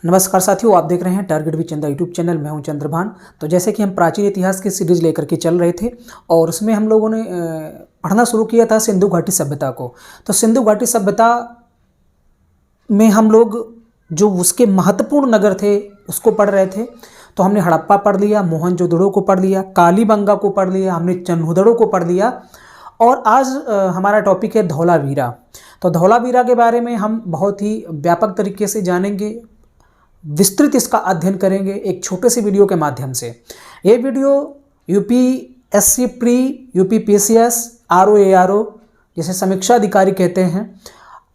नमस्कार साथियों, आप देख रहे हैं टारगेट विद चंदा यूट्यूब चैनल। मैं हूं चंद्रभान। तो जैसे कि हम प्राचीन इतिहास की सीरीज लेकर के चल रहे थे और उसमें हम लोगों ने पढ़ना शुरू किया था सिंधु घाटी सभ्यता को। तो सिंधु घाटी सभ्यता में हम लोग जो उसके महत्वपूर्ण नगर थे उसको पढ़ रहे थे। तो हमने हड़प्पा पढ़ लिया, मोहनजोदड़ो को पढ़ लिया, कालीबंगा को पढ़ लिया, हमने चन्हुदड़ो को पढ़ लिया और आज हमारा टॉपिक है धौलावीरा। तो धौलावीरा के बारे में हम बहुत ही व्यापक तरीके से जानेंगे, विस्तृत इसका अध्ययन करेंगे एक छोटे से वीडियो के माध्यम से। ये video UPSC pre, UPPCS, RO जैसे समीक्षा अधिकारी कहते हैं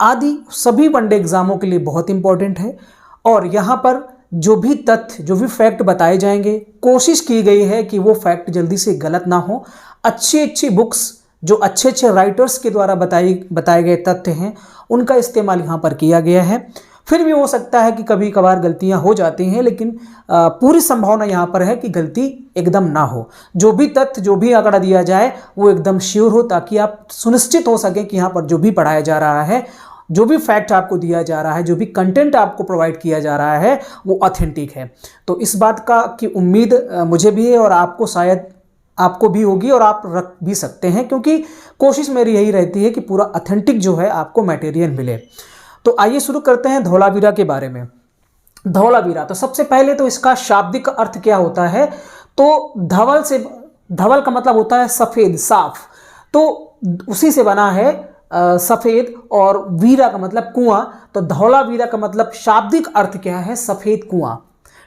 आदि सभी वनडे एग्जामों के लिए बहुत इंपॉर्टेंट है। और यहाँ पर जो भी तथ्य, जो भी फैक्ट बताए जाएंगे, कोशिश की गई है कि वो फैक्ट जल्दी से गलत ना हो। अच्छी अच्छी बुक्स, जो अच्छे अच्छे राइटर्स के द्वारा बताए गए तथ्य हैं, उनका इस्तेमाल यहाँ पर किया गया है। फिर भी हो सकता है कि कभी कभार गलतियां हो जाती हैं, लेकिन पूरी संभावना यहाँ पर है कि गलती एकदम ना हो। जो भी तथ्य, जो भी आंकड़ा दिया जाए वो एकदम श्योर हो, ताकि आप सुनिश्चित हो सके कि यहाँ पर जो भी पढ़ाया जा रहा है, जो भी फैक्ट आपको दिया जा रहा है, जो भी कंटेंट आपको प्रोवाइड किया जा रहा है वो ऑथेंटिक है। तो इस बात की उम्मीद मुझे भी है और आपको शायद आपको भी होगी और आप रख भी सकते हैं, क्योंकि कोशिश मेरी यही रहती है कि पूरा ऑथेंटिक जो है आपको मटेरियल मिले। तो आइए शुरू करते हैं धौलावीरा के बारे में। धौलावीरा, तो सबसे पहले तो इसका शाब्दिक अर्थ क्या होता है। तो धवल का मतलब होता है सफेद, साफ, तो उसी से बना है सफेद, और वीरा का मतलब कुआं। तो धौलावीरा का मतलब शाब्दिक अर्थ क्या है, सफेद कुआं।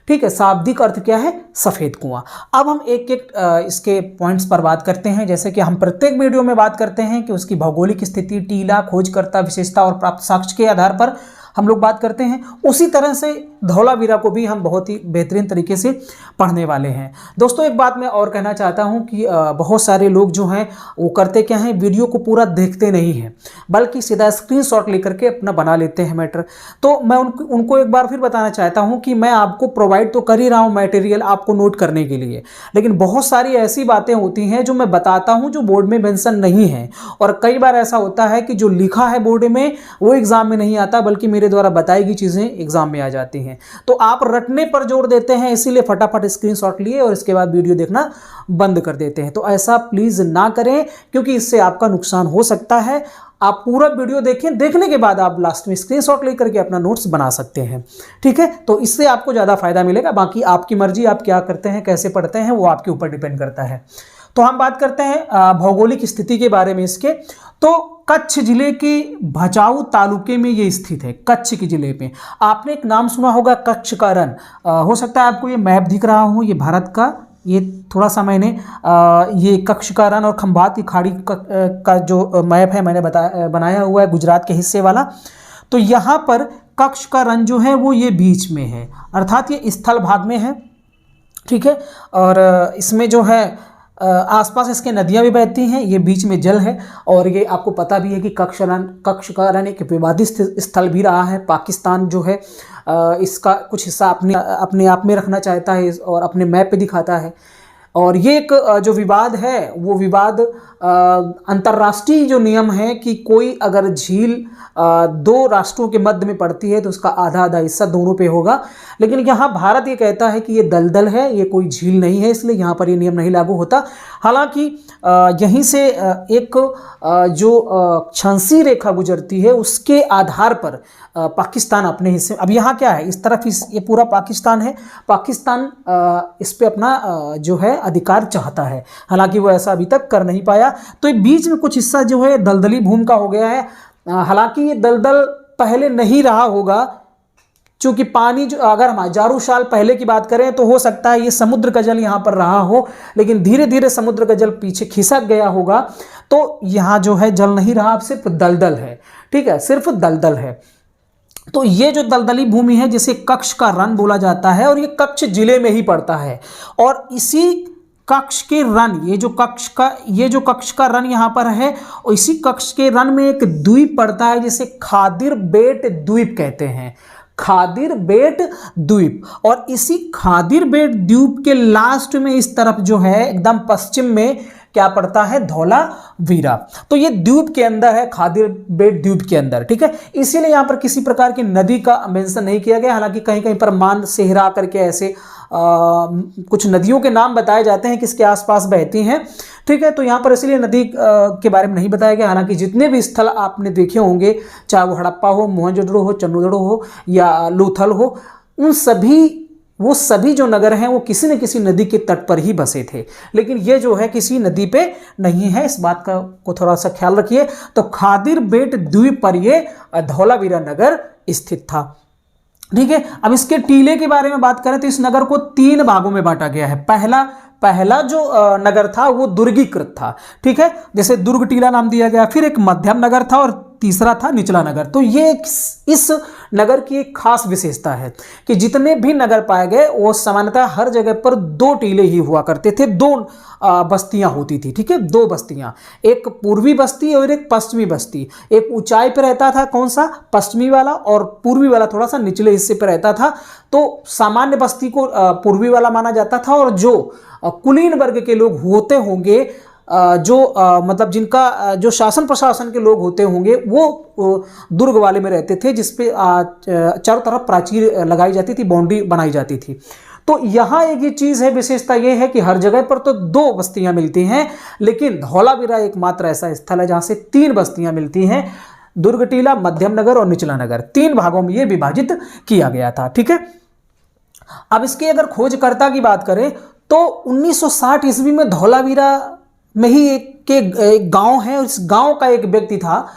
ठीक है, शाब्दिक अर्थ क्या है, सफेद कुआं। अब हम एक एक इसके पॉइंट्स पर बात करते हैं। जैसे कि हम प्रत्येक वीडियो में बात करते हैं कि उसकी भौगोलिक स्थिति, टीला, खोजकर्ता, विशेषता और प्राप्त साक्ष्य के आधार पर हम लोग बात करते हैं। उसी तरह से धौलावीरा को भी हम बहुत ही बेहतरीन तरीके से पढ़ने वाले हैं। दोस्तों, एक बात मैं और कहना चाहता हूं कि बहुत सारे लोग जो हैं वो करते क्या हैं, वीडियो को पूरा देखते नहीं हैं, बल्कि सीधा स्क्रीनशॉट लेकर के अपना बना लेते हैं मैटर। तो मैं उनको एक बार फिर बताना चाहता हूं कि मैं आपको प्रोवाइड तो कर ही रहा हूं मटेरियल आपको नोट करने के लिए, लेकिन बहुत सारी ऐसी बातें होती हैं जो मैं बताता हूं जो बोर्ड में मेंशन नहीं है। और कई बार ऐसा होता है कि जो लिखा है बोर्ड में वो एग्जाम में नहीं आता, बल्कि मेरे द्वारा बताई गई चीजें एग्जाम में आ जाती हैं। तो आप रटने पर जोर देते हैं, इसीलिए फटाफट स्क्रीनशॉट लिए और इसके बाद वीडियो देखना बंद कर देते हैं। तो ऐसा प्लीज ना करें, क्योंकि इससे आपका नुकसान हो सकता है। आप पूरा वीडियो देखें, देखने के बाद आप लास्ट में स्क्रीनशॉट लेकर के अपना नोट्स बना सकते हैं। ठीक है, तो इससे आपको ज्यादा फायदा मिलेगा। बाकी आपकी मर्जी, आप क्या करते हैं, कैसे पढ़ते हैं, वो आपके ऊपर डिपेंड करता है। तो हम बात करते हैं भौगोलिक स्थिति के बारे में इसके। तो कच्छ जिले के भचाऊ तालुके में ये स्थित है। कच्छ के जिले में आपने एक नाम सुना होगा, कच्छ का रण। हो सकता है आपको ये मैप दिख रहा हो, ये भारत का, ये थोड़ा सा मैंने ये कच्छ का रण और खंभात की खाड़ी का जो मैप है मैंने बनाया हुआ है, गुजरात के हिस्से वाला। तो यहाँ पर कच्छ का रण जो है वो ये बीच में है, अर्थात ये स्थल भाग में है। ठीक है, और इसमें जो है आसपास इसके नदियां भी बहती हैं, ये बीच में जल है। और ये आपको पता भी है कि कच्छ का रण एक विवादित स्थल भी रहा है। पाकिस्तान जो है इसका कुछ हिस्सा अपने आप में रखना चाहता है और अपने मैप पे दिखाता है। और ये एक जो विवाद है वो विवाद अंतर्राष्ट्रीय जो नियम है कि कोई अगर झील दो राष्ट्रों के मध्य में पड़ती है तो उसका आधा आधा हिस्सा दोनों पे होगा। लेकिन यहाँ भारत ये कहता है कि ये दलदल है, ये कोई झील नहीं है, इसलिए यहाँ पर ये नियम नहीं लागू होता। हालांकि यहीं से एक जो छांसी रेखा गुजरती है उसके आधार पर पाकिस्तान अपने हिस्से, अब यहाँ क्या है, इस तरफ ये पूरा पाकिस्तान है, पाकिस्तान इस पे अपना जो है अधिकार चाहता है। हालांकि वो ऐसा अभी तक कर नहीं पाया। तो ये बीच में कुछ हिस्सा जो है दलदली भूमि का हो गया है। हालांकि ये दलदल पहले नहीं रहा होगा, क्योंकि पानी जो, अगर हम हजारों साल पहले की बात करें तो हो सकता है ये समुद्र का जल यहाँ पर रहा हो, लेकिन धीरे धीरे समुद्र का जल पीछे खिसक गया होगा। तो यहाँ जो है जल नहीं रहा, अब सिर्फ दलदल है। ठीक है, सिर्फ दलदल है। तो ये जो दलदली भूमि है जिसे कच्छ का रण बोला जाता है, और ये कच्छ जिले में ही पड़ता है। और इसी कच्छ के रण, ये जो कच्छ का रण यहाँ पर है, और इसी कच्छ के रण में एक द्वीप पड़ता है जिसे खादिर बेट द्वीप कहते हैं। खादिर बेट द्वीप। और इसी खादिर बेट द्वीप के लास्ट में इस तरफ जो है एकदम पश्चिम में क्या पड़ता है, धौलावीरा। तो ये द्वीप के अंदर है, खादिर बेट द्वीप के अंदर, ठीक है। इसीलिए यहां पर किसी प्रकार की नदी का मेंशन नहीं किया गया, हालांकि कहीं कहीं पर मान सेहरा करके ऐसे कुछ नदियों के नाम बताए जाते हैं किसके आसपास बहती हैं, ठीक है। तो यहाँ पर इसलिए नदी के बारे में नहीं बताया गया। हालांकि जितने भी स्थल आपने देखे होंगे, चाहे वो हड़प्पा हो, मोहनजोदड़ो हो, चन्नूदड़ो हो या लोथल हो, वो सभी जो नगर हैं वो किसी न किसी नदी के तट पर ही बसे थे। लेकिन ये जो है किसी नदी पे नहीं है, इस बात को थोड़ा सा ख्याल रखिए। तो खादिर बेट द्वीप पर ये धौलावीरा नगर स्थित था, ठीक है। अब इसके टीले के बारे में बात करें तो इस नगर को 3 भागों में बांटा गया है। पहला जो नगर था वो दुर्गीकृत था, ठीक है, जैसे दुर्ग टीला नाम दिया गया। फिर एक मध्यम नगर था और तीसरा था निचला नगर। तो ये इस नगर की एक खास विशेषता है कि जितने भी नगर पाए गए वो सामान्यतः हर जगह पर 2 टीले ही हुआ करते थे, 2 बस्तियां होती थी, ठीक है, 2 बस्तियां, एक पूर्वी बस्ती और एक पश्चिमी बस्ती। एक ऊंचाई पर रहता था, कौन सा, पश्चिमी वाला, और पूर्वी वाला थोड़ा सा निचले हिस्से पर रहता था। तो सामान्य बस्ती को पूर्वी वाला माना जाता था, और जो कुलीन वर्ग के लोग होते होंगे, मतलब जिनका जो शासन प्रशासन के लोग होते होंगे, वो दुर्ग वाले में रहते थे, जिसपे चारों तरफ प्राचीर लगाई जाती थी, बाउंड्री बनाई जाती थी। तो यहाँ एक ये चीज़ है, विशेषता ये है कि हर जगह पर तो 2 बस्तियां मिलती हैं, लेकिन धौलावीरा एकमात्र ऐसा स्थल है जहाँ से 3 बस्तियां मिलती हैं, दुर्ग टीला, मध्यम नगर और निचला नगर। 3 भागों में ये विभाजित किया गया था, ठीक है। अब इसके अगर खोजकर्ता की बात करें तो 1960 ईस्वी में धौलावीरा में ही एक गांव है, और इस गांव का एक व्यक्ति था,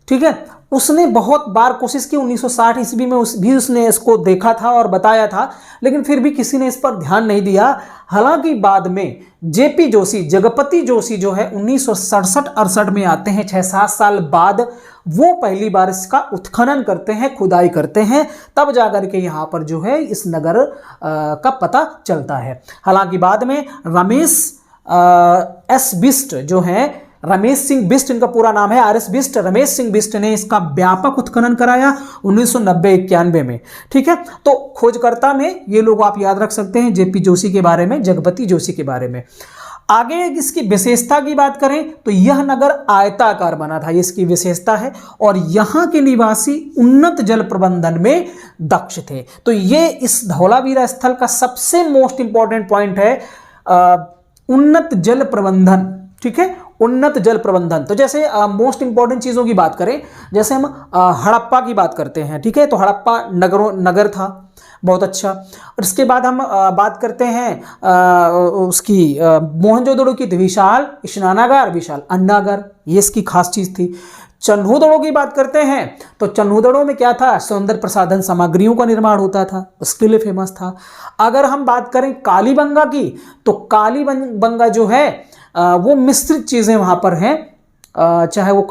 ठीक है। उसने बहुत बार कोशिश की, 1960 ईस्वी में उसने इसको देखा था और बताया था, लेकिन फिर भी किसी ने इस पर ध्यान नहीं दिया। हालांकि बाद में जेपी जोशी, जगपति जोशी जो है 1967-68 में आते हैं, 6-7 साल बाद वो पहली बार इसका उत्खनन करते हैं, खुदाई करते हैं, तब जाकर के यहाँ पर जो है इस नगर का पता चलता है। हालांकि बाद में रमेश एस बिष्ट जो है, रमेश सिंह बिष्ट इनका पूरा नाम है, RS बिष्ट, रमेश सिंह बिष्ट ने इसका व्यापक उत्खनन कराया 1990-91 में, ठीक है। तो खोजकर्ता में ये लोग आप याद रख सकते हैं, जेपी जोशी के बारे में, जगपति जोशी के बारे में। आगे इसकी विशेषता की बात करें तो यह नगर आयताकार बना था, ये इसकी विशेषता है, और यहाँ के निवासी उन्नत जल प्रबंधन में दक्ष थे। तो ये इस धौलावीरा स्थल का सबसे मोस्ट इंपॉर्टेंट पॉइंट है, उन्नत जल प्रबंधन, ठीक है, उन्नत जल प्रबंधन। तो जैसे मोस्ट इंपॉर्टेंट चीज़ों की बात करें, जैसे हम हड़प्पा की बात करते हैं, ठीक है, तो हड़प्पा नगर था, बहुत अच्छा। और इसके बाद हम बात करते हैं उसकी मोहनजोदड़ो की विशाल स्नानागार, विशाल अन्नागार, ये इसकी खास चीज़ थी। चन्नूदड़ो की बात करते हैं तो चन्नूदड़ो में क्या था, सौंदर्य प्रसाधन सामग्रियों का निर्माण होता था, उसके लिए फेमस था। अगर हम बात करें कालीबंगा की तो कालीबंगा जो है वो मिश्रित चीज़ें वहाँ पर हैं, चाहे वो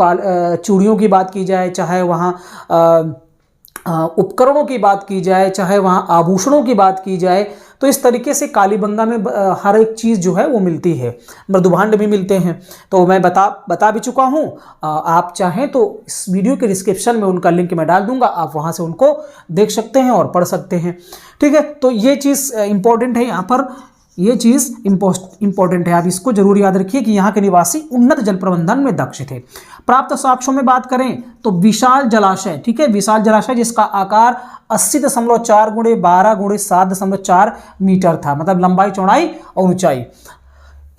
चूड़ियों की बात की जाए, चाहे वहाँ उपकरणों की बात की जाए, चाहे वहाँ आभूषणों की बात की जाए, तो इस तरीके से कालीबंगा में हर एक चीज़ जो है वो मिलती है। मृदुभांड भी मिलते हैं, तो मैं बता भी चुका हूँ। आप चाहें तो इस वीडियो के डिस्क्रिप्शन में उनका लिंक मैं डाल दूंगा, आप वहाँ से उनको देख सकते हैं और पढ़ सकते हैं, ठीक है। तो ये चीज़ इंपॉर्टेंट है, यहाँ पर ये चीज़ इंपॉर्टेंट है, आप इसको जरूर याद रखिए कि यहाँ के निवासी उन्नत जल प्रबंधन में दक्ष थे। प्राप्त साक्ष्यों में बात करें तो विशाल जलाशय, ठीक है, विशाल जलाशय जिसका आकार 80.4 × 12 × 7.4 मीटर था, मतलब लंबाई, चौड़ाई और ऊंचाई।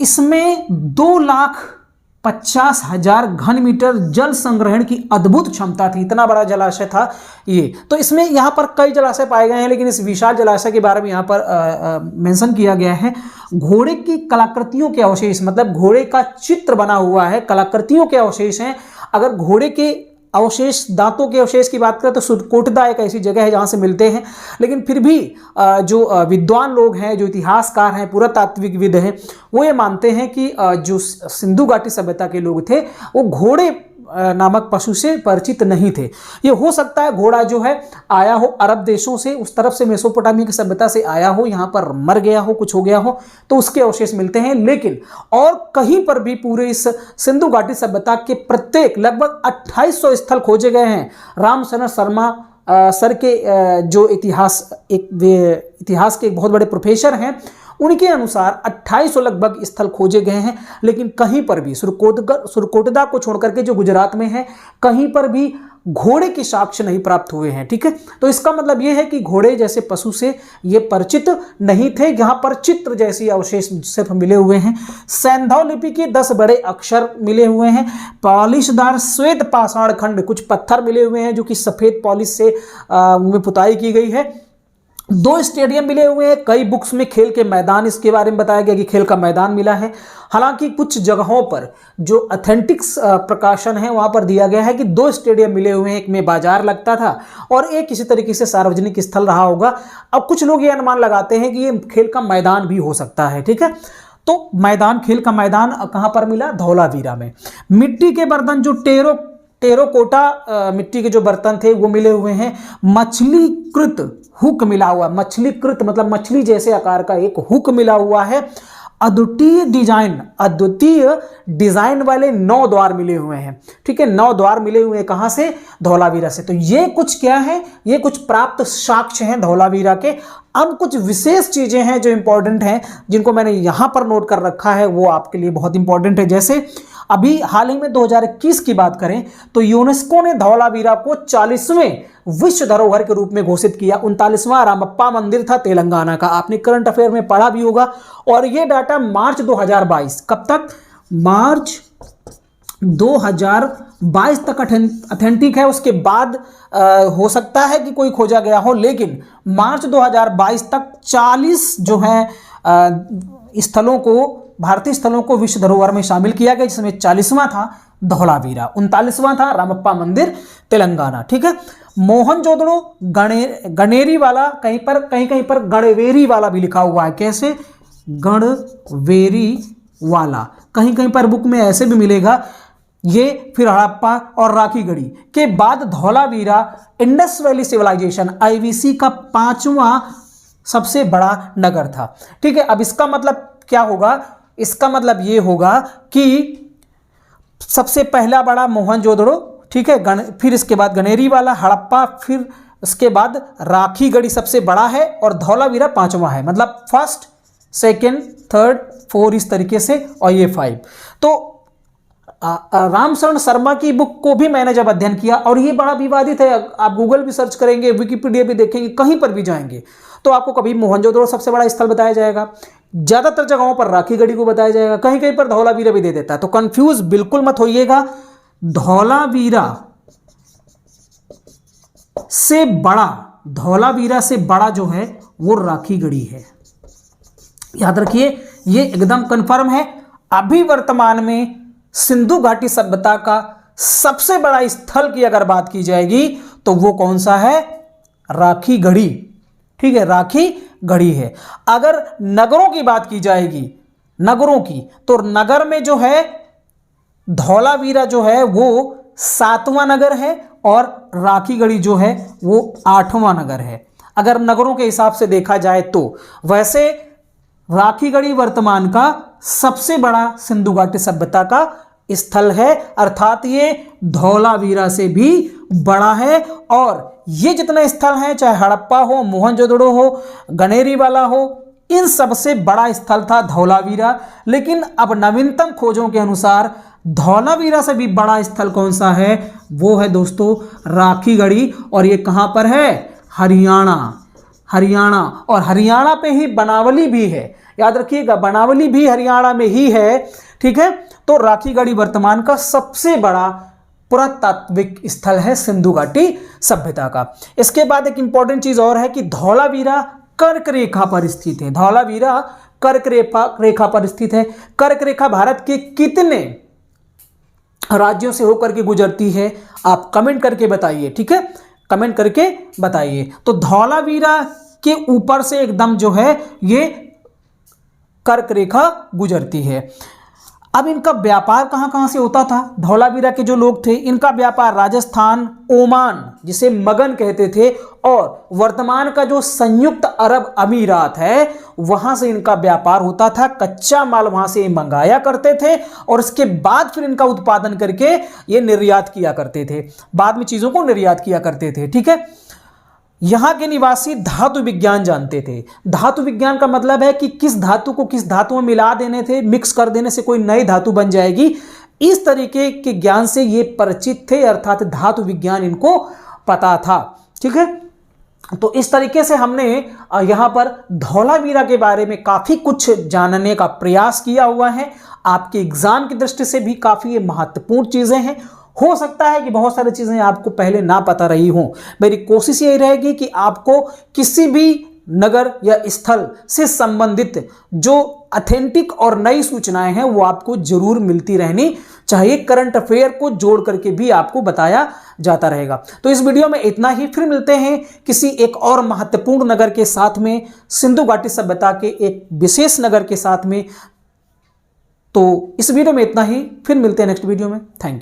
इसमें 2,50,000 घन मीटर जल संग्रहण की अद्भुत क्षमता थी, इतना बड़ा जलाशय था ये। तो इसमें यहाँ पर कई जलाशय पाए गए हैं, लेकिन इस विशाल जलाशय के बारे में यहाँ पर मेंशन किया गया है। घोड़े की कलाकृतियों के अवशेष, मतलब घोड़े का चित्र बना हुआ है, कलाकृतियों के अवशेष हैं। अगर घोड़े के अवशेष, दांतों के अवशेष की बात करें तो सुरकोटदा एक ऐसी जगह है जहाँ से मिलते हैं, लेकिन फिर भी जो विद्वान लोग हैं, जो इतिहासकार हैं, पुरातात्विक विद हैं, वो ये मानते हैं कि जो सिंधु घाटी सभ्यता के लोग थे वो घोड़े नामक पशु से परिचित नहीं थे। ये हो सकता है घोड़ा जो है आया हो अरब देशों से, उस तरफ से मेसोपोटामिया की सभ्यता से आया हो, यहाँ पर मर गया हो, कुछ हो गया हो, तो उसके अवशेष मिलते हैं। लेकिन और कहीं पर भी पूरे इस सिंधु घाटी सभ्यता के प्रत्येक लगभग 2800 स्थल खोजे गए हैं। रामशरण शर्मा सर के जो इतिहास के एक बहुत बड़े प्रोफेसर हैं, उनके अनुसार 2800 लगभग स्थल खोजे गए हैं, लेकिन कहीं पर भी सुरकोटदा को छोड़कर के जो गुजरात में है, कहीं पर भी घोड़े के साक्ष्य नहीं प्राप्त हुए हैं। ठीक है, तो इसका मतलब यह है कि घोड़े जैसे पशु से ये परिचित नहीं थे। यहाँ पर चित्र जैसी अवशेष सिर्फ मिले हुए हैं। सैंधव लिपि के 10 बड़े अक्षर मिले हुए हैं। पॉलिशदार श्वेत पाषाण खंड, कुछ पत्थर मिले हुए हैं जो कि सफेद पॉलिश से में पुताई की गई है। 2 स्टेडियम मिले हुए हैं। कई बुक्स में खेल के मैदान इसके बारे में बताया गया कि खेल का मैदान मिला है। हालांकि कुछ जगहों पर जो ऑथेंटिक्स प्रकाशन है वहां पर दिया गया है कि 2 स्टेडियम मिले हुए हैं, एक में बाजार लगता था और एक किसी तरीके से सार्वजनिक स्थल रहा होगा। अब कुछ लोग ये अनुमान लगाते हैं कि ये खेल का मैदान भी हो सकता है। ठीक है, तो मैदान, खेल का मैदान कहां पर मिला? धौलावीरा में। मिट्टी के बर्तन, जो टेरोकोटा मिट्टी के जो बर्तन थे वो मिले हुए हैं। मछलीकृत हुक मिला हुआ, मछलीकृत मतलब मछली जैसे आकार का एक हुक मिला हुआ है। अद्वितीय डिजाइन वाले 9 द्वार मिले हुए हैं। ठीक है, 9 द्वार मिले हुए हैं। कहां से? धौलावीरा से। तो ये कुछ क्या है? ये कुछ प्राप्त साक्ष्य हैं धौलावीरा के। अब कुछ विशेष चीजें हैं जो इंपॉर्टेंट हैं, जिनको मैंने यहां पर नोट कर रखा है, वो आपके लिए बहुत इंपॉर्टेंट है। जैसे अभी हाल ही में 2021 की बात करें तो यूनेस्को ने धौलावीरा को 40वें विश्व धरोहर के रूप में घोषित किया। 39वां रामप्पा मंदिर था तेलंगाना का, आपने करंट अफेयर में पढ़ा भी होगा। और ये डाटा मार्च 2022, कब तक? मार्च 2022 तक ऑथेंटिक है। उसके बाद हो सकता है कि कोई खोजा गया हो, लेकिन मार्च 2022 तक 40 जो है स्थलों को, भारतीय स्थलों को विश्व धरोहर में शामिल किया गया, जिसमें 40वां था धौलावीरा, 39वां था रामप्पा मंदिर तेलंगाना। ठीक है, मोहनजोदड़ो गणेरी वाला, कहीं पर गणवेरी वाला भी लिखा हुआ है। कैसे? गणवेरी वाला, कहीं पर बुक में ऐसे भी मिलेगा। ये फिर हड़प्पा और राखीगढ़ी के बाद Dholavira Indus valley civilisation, IVC का 5वां सबसे बड़ा नगर था। ठीक है, अब इसका मतलब क्या होगा? इसका मतलब ये होगा कि सबसे पहला बड़ा मोहनजोदड़ो, ठीक है, फिर इसके बाद गणेरी वाला, हड़प्पा, फिर उसके बाद राखीगढ़ी सबसे बड़ा है और धौलावीरा 5वां है। मतलब फर्स्ट, सेकंड, थर्ड, 4 इस तरीके से, और ये 5। तो रामशरण शर्मा की बुक को भी मैंने जब अध्ययन किया, और ये बड़ा विवादित है, आप गूगल भी सर्च करेंगे, विकिपीडिया भी देखेंगे, कहीं पर भी जाएंगे तो आपको कभी मोहनजोदड़ो सबसे बड़ा स्थल बताया जाएगा, ज्यादातर जगहों पर राखीगढ़ी को बताया जाएगा, कहीं कहीं पर धौलावीरा भी दे देता है। तो कंफ्यूज बिल्कुल मत होइएगा। धौलावीरा से बड़ा जो है वो राखीगढ़ी है, याद रखिए, ये एकदम कंफर्म है। अभी वर्तमान में सिंधु घाटी सभ्यता का सबसे बड़ा स्थल की अगर बात की जाएगी तो वो कौन सा है? राखीगढ़ी। ठीक है, राखीगढ़ी है। अगर नगरों की बात की जाएगी, नगरों की, तो नगर में जो है धौलावीरा जो है वो 7वां नगर है और राखीगढ़ी जो है वो 8वां नगर है, अगर नगरों के हिसाब से देखा जाए तो। वैसे राखीगढ़ी वर्तमान का सबसे बड़ा सिंधु घाटी सभ्यता का स्थल है, अर्थात ये धौलावीरा से भी बड़ा है। और ये जितने स्थल हैं, चाहे हड़प्पा हो, मोहनजोदड़ो हो, गणेरी वाला हो, इन सबसे बड़ा स्थल था धौलावीरा। लेकिन अब नवीनतम खोजों के अनुसार धौलावीरा से भी बड़ा स्थल कौन सा है? वो है दोस्तों राखीगढ़ी, और ये कहां पर है? हरियाणा। और हरियाणा पे ही बनावली भी है, याद रखिएगा, बनावली भी हरियाणा में ही है। ठीक है, तो राखीगढ़ी वर्तमान का सबसे बड़ा पुरातात्विक स्थल है सिंधु घाटी सभ्यता का। इसके बाद एक इंपॉर्टेंट चीज और है कि धौलावीरा कर्क रेखा पर स्थित है। धौलावीरा कर्क रेखा पर स्थित है। कर्क रेखा भारत के कितने राज्यों से होकर के गुजरती है? आप कमेंट करके बताइए। ठीक है, कमेंट करके बताइए। तो धौलावीरा के ऊपर से एकदम जो है ये कर्क रेखा गुजरती है। अब इनका व्यापार कहां कहां से होता था? धौलावीरा के जो लोग थे, इनका व्यापार राजस्थान, ओमान जिसे मगन कहते थे, और वर्तमान का जो संयुक्त अरब अमीरात है वहां से इनका व्यापार होता था। कच्चा माल वहां से मंगाया करते थे और इसके बाद फिर इनका उत्पादन करके ये निर्यात किया करते थे, बाद में चीजों को निर्यात किया करते थे। ठीक है, यहाँ के निवासी धातु विज्ञान जानते थे। धातु विज्ञान का मतलब है कि किस धातु को किस धातु में मिला देने थे, मिक्स कर देने से कोई नई धातु बन जाएगी, इस तरीके के ज्ञान से ये परिचित थे, अर्थात धातु विज्ञान इनको पता था। ठीक है, तो इस तरीके से हमने यहाँ पर धौलावीरा के बारे में काफ़ी कुछ जानने का प्रयास किया हुआ है। आपके एग्जाम की दृष्टि से भी काफ़ी ये महत्वपूर्ण चीज़ें हैं। हो सकता है कि बहुत सारी चीज़ें आपको पहले ना पता रही हों। मेरी कोशिश यही रहेगी कि आपको किसी भी नगर या स्थल से संबंधित जो ऑथेंटिक और नई सूचनाएं हैं वो आपको जरूर मिलती रहनी चाहिए। करंट अफेयर को जोड़ करके भी आपको बताया जाता रहेगा। तो इस वीडियो में इतना ही, फिर मिलते हैं किसी एक और महत्वपूर्ण नगर के साथ में, सिंधु घाटी सभ्यता के एक विशेष नगर के साथ में। तो इस वीडियो में इतना ही, फिर मिलते हैं नेक्स्ट वीडियो में। Thank you.